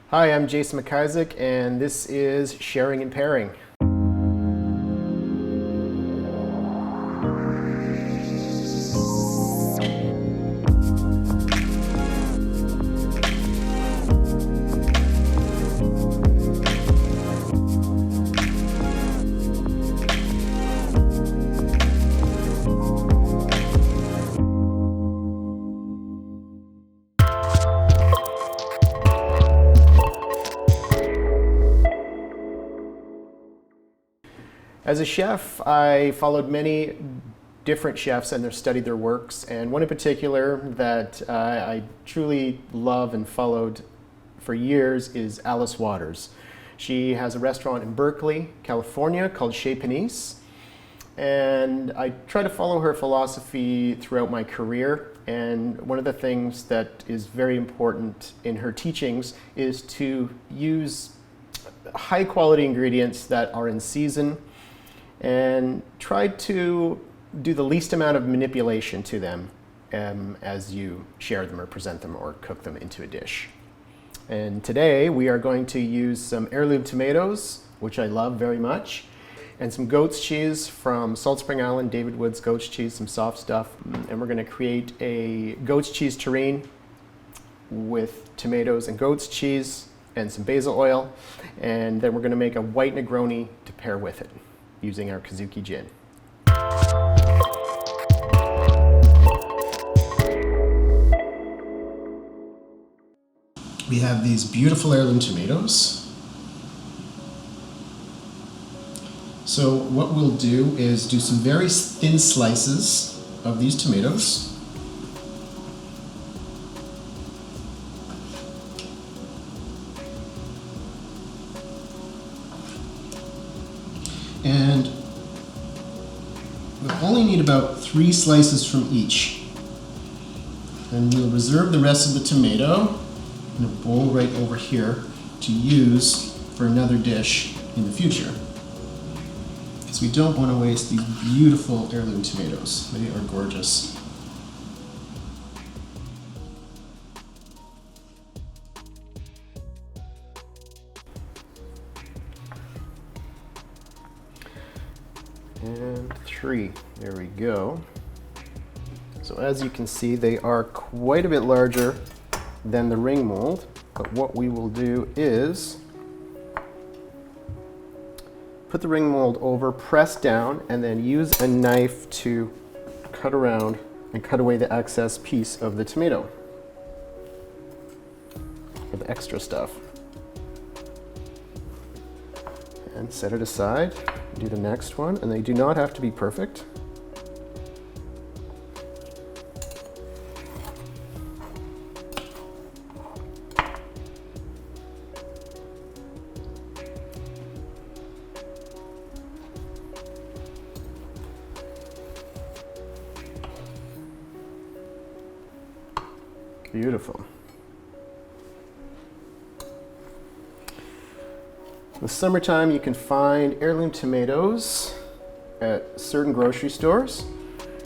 Hi, I'm Jason MacIsaac, and this is Sharing and Pairing. As a chef, I followed many different chefs and studied their works, and one in particular that I truly love and followed for years is Alice Waters. She has a restaurant in Berkeley, California called Chez Panisse, and I try to follow her philosophy throughout my career. And one of the things that is very important in her teachings is to use high quality ingredients that are in season and try to do the least amount of manipulation to them as you share them or present them or cook them into a dish. And today we are going to use some heirloom tomatoes, which I love very much, and some goat's cheese from Salt Spring Island, David Wood's goat's cheese, some soft stuff. And we're going to create a goat's cheese terrine with tomatoes and goat's cheese and some basil oil. And then we're going to make a white Negroni to pair with it using our Kazuki gin. We have these beautiful heirloom tomatoes. So what we'll do is do some very thin slices of these tomatoes. And we'll only need about 3 slices from each. And we'll reserve the rest of the tomato in a bowl right over here to use for another dish in the future. Because we don't want to waste these beautiful heirloom tomatoes. They are gorgeous. And 3, there we go. So as you can see, they are quite a bit larger than the ring mold, but what we will do is put the ring mold over, press down, and then use a knife to cut around and cut away the excess piece of the tomato, or the extra stuff. And set it aside. Do the next one, and they do not have to be perfect. Beautiful. In the summertime, you can find heirloom tomatoes at certain grocery stores.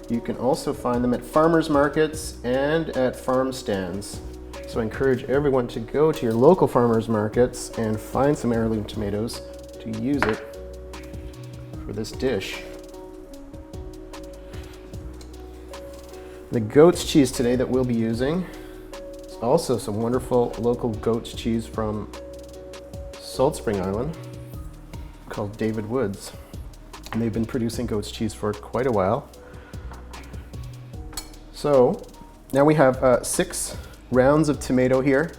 You can also find them at farmers markets and at farm stands. So I encourage everyone to go to your local farmers markets and find some heirloom tomatoes to use it for this dish. The goat's cheese today that we'll be using is also some wonderful local goat's cheese from Salt Spring Island called David Wood's. And they've been producing goat's cheese for quite a while. So now we have 6 rounds of tomato here.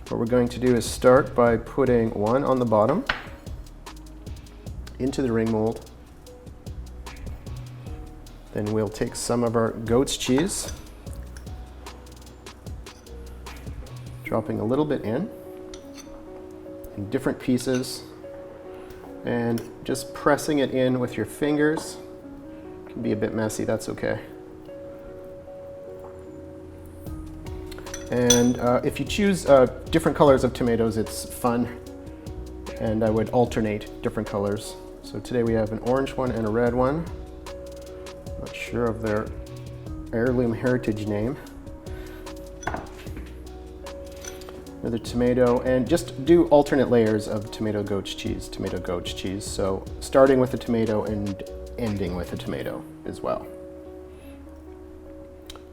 What we're going to do is start by putting 1 on the bottom into the ring mold. Then we'll take some of our goat's cheese, dropping a little bit in different pieces, and just pressing it in with your fingers. It can be a bit messy, that's okay. And if you choose different colors of tomatoes, it's fun, and I would alternate different colors. So today we have an orange one and a red one. Not sure of their heirloom heritage name. another tomato, and just do alternate layers of tomato goat's cheese, so starting with a tomato and ending with a tomato as well.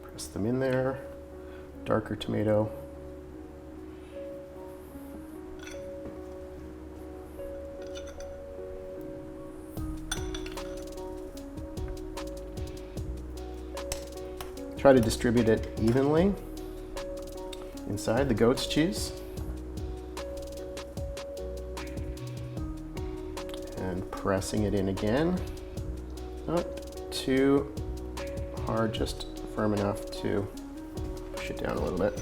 Press them in there, darker tomato. Try to distribute it evenly inside the goat's cheese. And pressing it in again. Not too hard, just firm enough to push it down a little bit.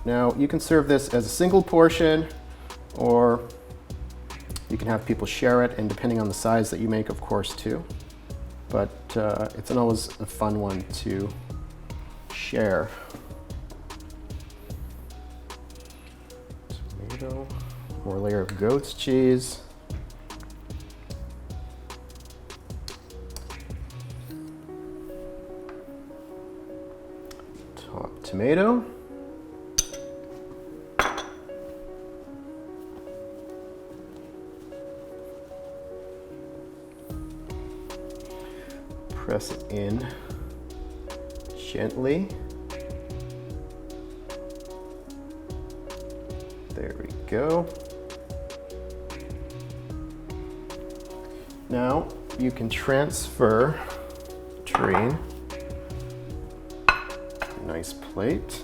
Now you can serve this as a single portion, or you can have people share it, and depending on the size that you make, of course, too. But it's always a fun one to share. Tomato, more layer of goat's cheese. Top tomato. Press it in gently. There we go. Now you can transfer Terrine. Nice plate.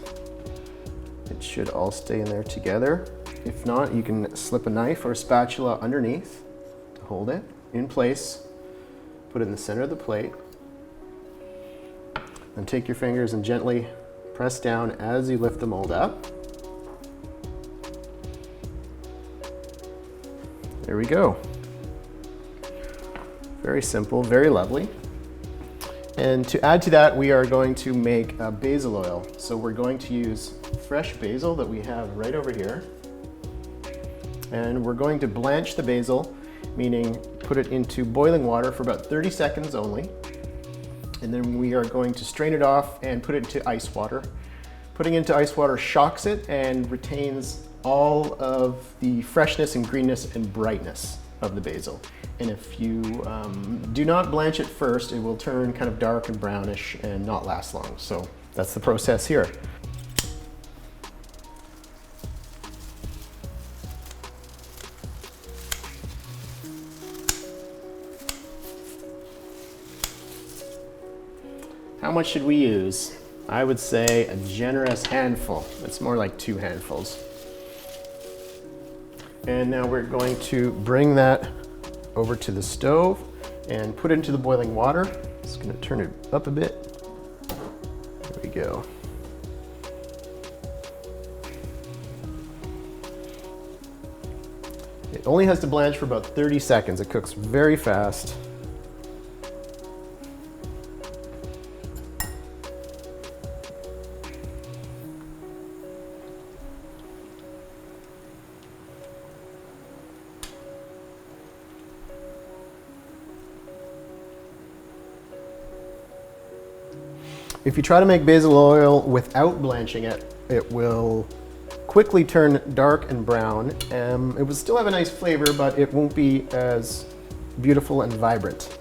It should all stay in there together. If not, you can slip a knife or a spatula underneath to hold it in place. Put it in the center of the plate. Then take your fingers and gently press down as you lift the mold up. There we go. Very simple, very lovely. And to add to that, we are going to make basil oil. So we're going to use fresh basil that we have right over here. And we're going to blanch the basil, meaning put it into boiling water for about 30 seconds only. And then we are going to strain it off and put it into ice water. Putting it into ice water shocks it and retains all of the freshness and greenness and brightness of the basil. And if you do not blanch it first, it will turn kind of dark and brownish and not last long. So that's the process here. How much should we use? I would say a generous handful. It's more like 2 handfuls. And now we're going to bring that over to the stove and put it into the boiling water. Just going to turn it up a bit. There we go. It only has to blanch for about 30 seconds. It cooks very fast. If you try to make basil oil without blanching it, it will quickly turn dark and brown. It will still have a nice flavor, but it won't be as beautiful and vibrant.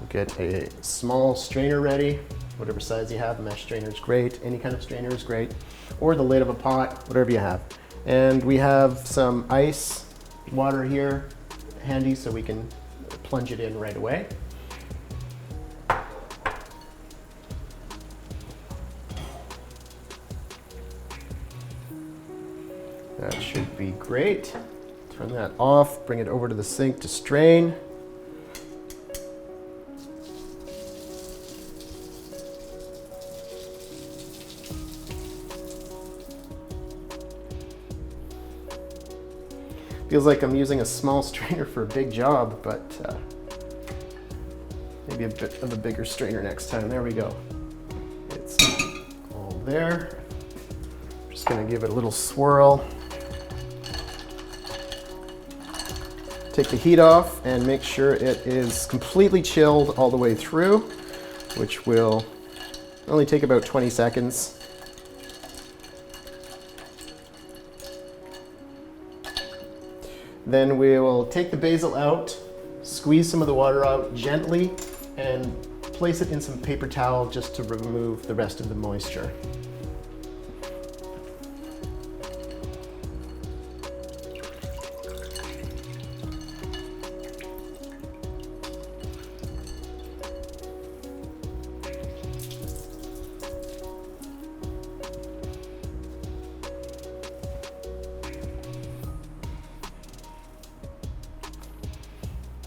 Get a small strainer ready, whatever size you have. A mesh strainer is great, any kind of strainer is great, or the lid of a pot, whatever you have. And we have some ice water here handy so we can plunge it in right away. That should be great. Turn that off, bring it over to the sink to strain. Feels like I'm using a small strainer for a big job, but maybe maybe a bit of a bigger strainer next time. There we go. It's all there. Just gonna give it a little swirl. Take the heat off and make sure it is completely chilled all the way through, which will only take about 20 seconds. Then we will take the basil out, squeeze some of the water out gently, and place it in some paper towel just to remove the rest of the moisture.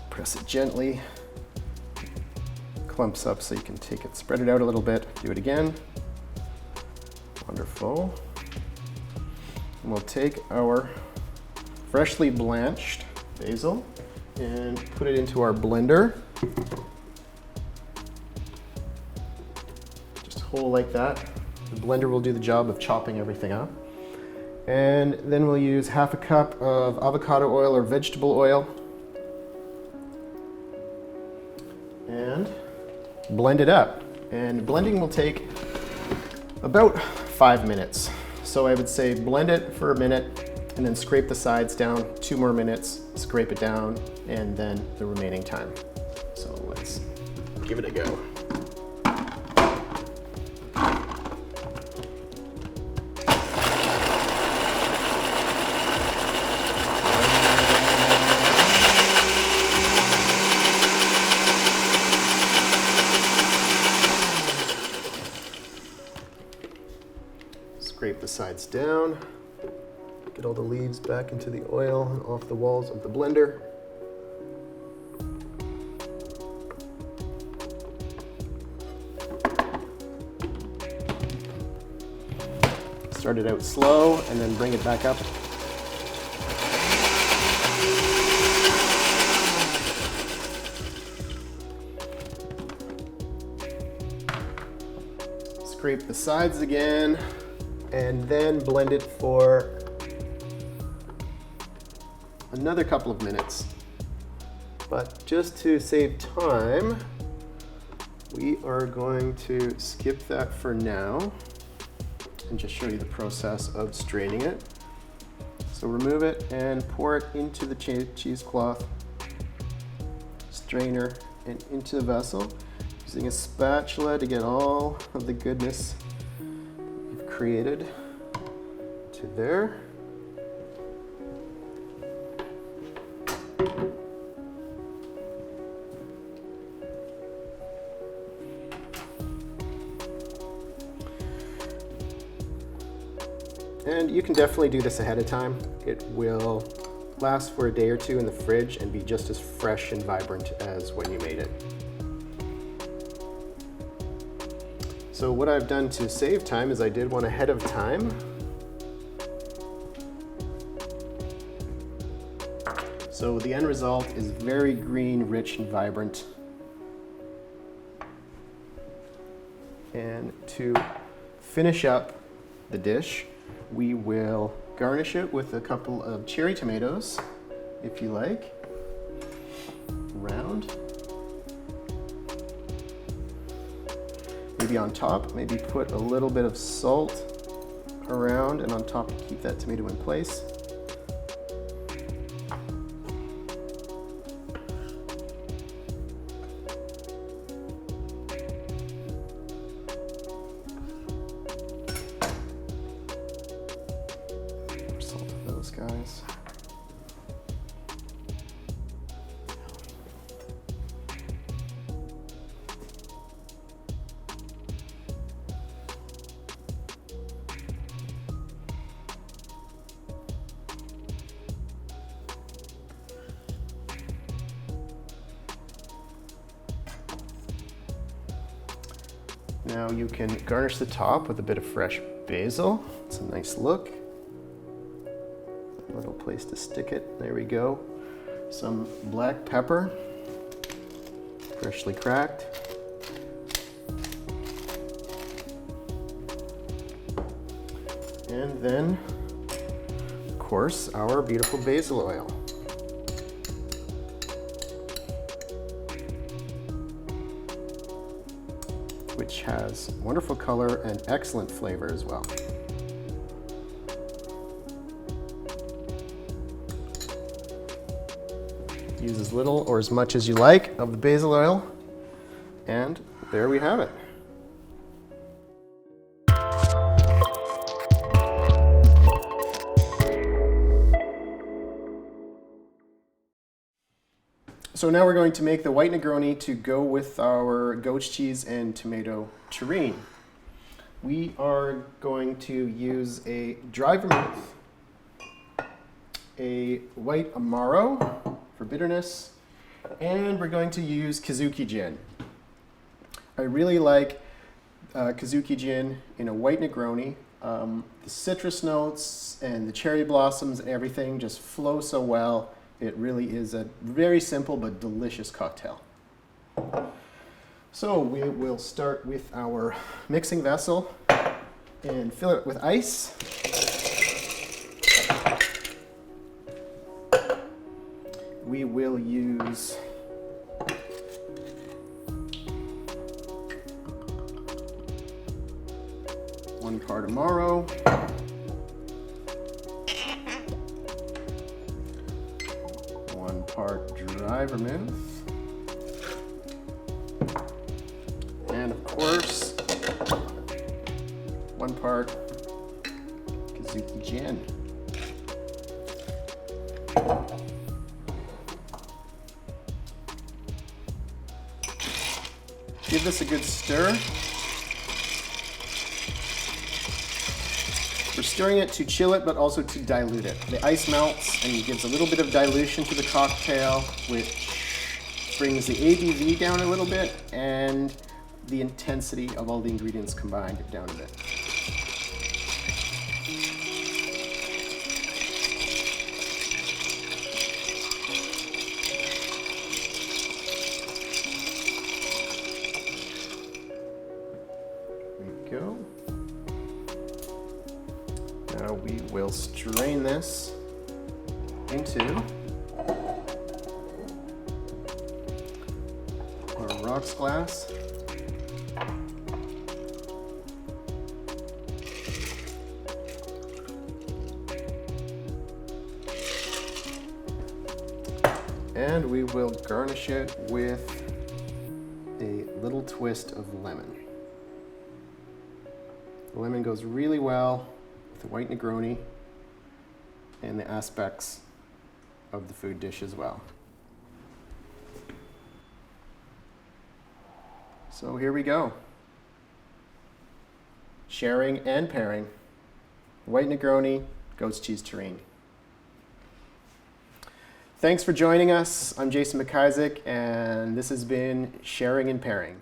Press it gently, clumps up so you can take it, spread it out a little bit. Do it again. Wonderful. And we'll take our freshly blanched basil and put it into our blender. Just whole like that. The blender will do the job of chopping everything up. And then we'll use half a cup of avocado oil or vegetable oil and blend it up. And blending will take about 5 minutes. So I would say blend it for a minute and then scrape the sides down, 2 more minutes, scrape it down, and then the remaining time. So let's give it a go. Scrape the sides down, get all the leaves back into the oil and off the walls of the blender. Start it out slow and then bring it back up. Scrape the sides again, and then blend it for another couple of minutes. But just to save time, we are going to skip that for now and just show you the process of straining it. So remove it and pour it into the cheesecloth strainer and into the vessel, using a spatula to get all of the goodness you've created to there. And you can definitely do this ahead of time. It will last for a day or two in the fridge and be just as fresh and vibrant as when you made it. So what I've done to save time is I did one ahead of time. So the end result is very green, rich, and vibrant. And to finish up the dish, we will garnish it with a couple of cherry tomatoes, if you like, round. Maybe on top, maybe put a little bit of salt around and on top to keep that tomato in place. Salt of those guys. Now you can garnish the top with a bit of fresh basil. It's a nice look. A little place to stick it. There we go. Some black pepper. freshly cracked. And then, of course, our beautiful basil oil. Which has wonderful color and excellent flavor as well. Use as little or as much as you like of the basil oil, and there we have it. So now we're going to make the white Negroni to go with our goat's cheese and tomato terrine. We are going to use a dry vermouth, a white Amaro for bitterness, and we're going to use Kazuki gin. I really like Kazuki gin in a white Negroni. The citrus notes and the cherry blossoms and everything just flow so well. It really is a very simple but delicious cocktail. So we will start with our mixing vessel and fill it with ice. We will use one part Amaro, part dry vermouth, and of course, 1 part Kazuki gin. Give this a good stir. We're stirring it to chill it, but also to dilute it. The ice melts and gives a little bit of dilution to the cocktail, which brings the ABV down a little bit and the intensity of all the ingredients combined down a bit. There we go. Now we will strain this into our rocks glass. And we will garnish it with a little twist of lemon. The lemon goes really well with the white Negroni and the aspects of the food dish as well. So here we go. Sharing and pairing. White Negroni, goat's cheese terrine. Thanks for joining us. I'm Jason MacIsaac, and this has been Sharing and Pairing.